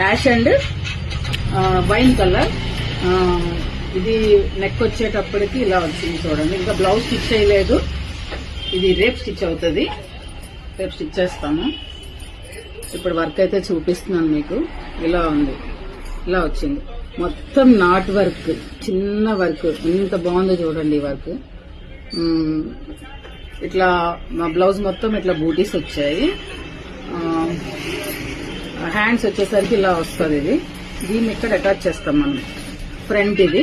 Ash and wine colour. ఇది neck వచ్చేటప్పటికి ఇలా వచ్చింది చూడండి. ఇంకా బ్లౌజ్ స్టిచ్ చేయలేదు, ఇది రేపు స్టిచ్ అవుతుంది. రేపు స్టిచ్ చేస్తాము. ఇప్పుడు వర్క్ అయితే చూపిస్తున్నాను మీకు. ఇలా ఉంది, ఇలా వచ్చింది. మొత్తం నాట్ వర్క్, చిన్న వర్క్, ఎంత బాగుందో చూడండి ఈ వర్క్. ఇట్లా మా బ్లౌజ్ మొత్తం ఇట్లా బూటీస్ వచ్చాయి. హ్యాండ్స్ వచ్చేసరికి ఇలా వస్తుంది. ఇది దీన్ని ఇక్కడ అటాచ్ చేస్తాం మనం, ఫ్రంట్ ఇది.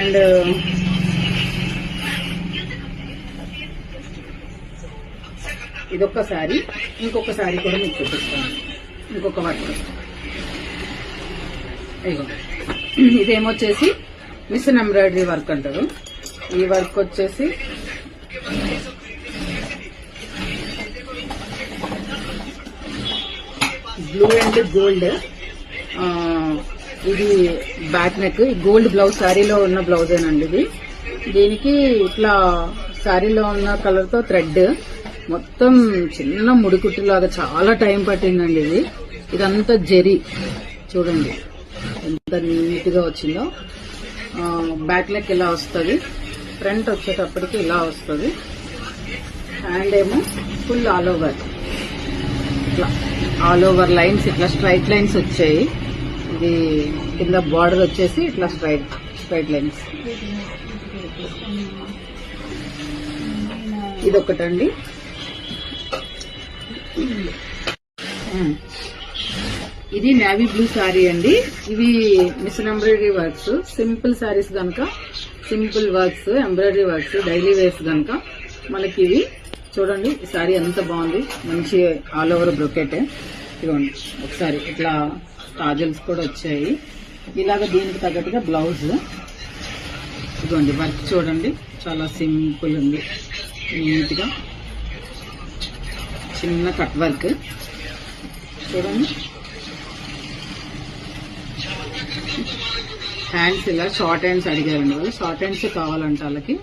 అండ్ ఇదొక శారీ, ఇంకొక శారీ కూడా మీకు చూపిస్తాను. ఇంకొక వర్క్ ఇదేమొచ్చేసి మిషన్ ఎంబ్రాయిడరీ వర్క్ అంటారు. ఈ వర్క్ వచ్చేసి బ్లూ అండ్ గోల్డ్. ఇది బ్యాక్ నెక్, గోల్డ్ బ్లౌజ్, శారీలో ఉన్న బ్లౌజేనండి ఇది. దీనికి ఇట్లా శారీలో ఉన్న కలర్ తో థ్రెడ్, మొత్తం చిన్న ముడికుట్టులాగా చాలా టైం పట్టిందండి ఇది. ఇదంతా జెరీ చూడండి ఎంత నీట్ గా వచ్చిందో. బ్యాక్ నెక్ ఇలా వస్తుంది, ఫ్రంట్ వచ్చేటప్పటికి ఇలా వస్తుంది. హ్యాండ్ ఏమో ఫుల్ ఆల్ ఓవర్, ఇట్లా ఆల్ ఓవర్ లైన్స్, ఇట్లా స్ట్రైట్ లైన్స్ వచ్చాయి. ఇది కింద బార్డర్ వచ్చేసి ఇట్లా స్ట్రైట్ లైన్స్. ఇదొకటండి. ఇది నేవీ బ్లూ శారీ అండి. ఇవి machine embroidery works, simple saris కనుక, simple works, embroidery works, daily wears కనుక మనకి ఇవి చూడండి. ఈ శారీ ఎంత బాగుంది, మంచి ఆల్ ఓవర్ బ్రొకెట్. ఇదిగోండి ఒకసారి ఇట్లా టాజల్స్ కూడా వచ్చాయి. ఇలాగ దీనికి తగ్గట్టుగా బ్లౌజ్. ఇదిగోండి వర్క్ చూడండి, చాలా సింపుల్ ఉంది, నీట్ గా చిన్న కట్ వర్క్ చూడండి. హ్యాండ్స్ ఇలా షార్ట్ హ్యాండ్స్ అడిగారండి వాళ్ళు, షార్ట్ హ్యాండ్స్ కావాలంటే వాళ్ళకి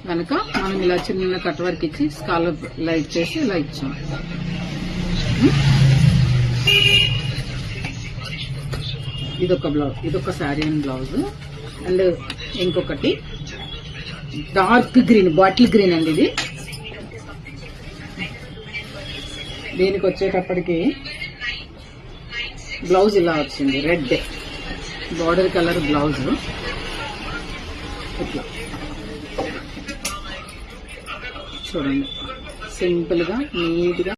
కనుక మనం ఇలా చిన్న కట్ వర్క్ ఇచ్చి స్కాలప్ ఇలా ఇచ్చేసి ఇలా ఇచ్చాం. ఇదొక బ్లౌజ్, ఇదొక శారీ అండ్ బ్లౌజ్. అండ్ ఇంకొకటి డార్క్ గ్రీన్, బాటిల్ గ్రీన్ అండి ఇది. దీనికి వచ్చేటప్పటికి బ్లౌజ్ ఇలా వచ్చింది, రెడ్ బార్డర్ కలర్ బ్లౌజ్. ఇట్లా చూడండి సింపుల్ గా నీట్ గా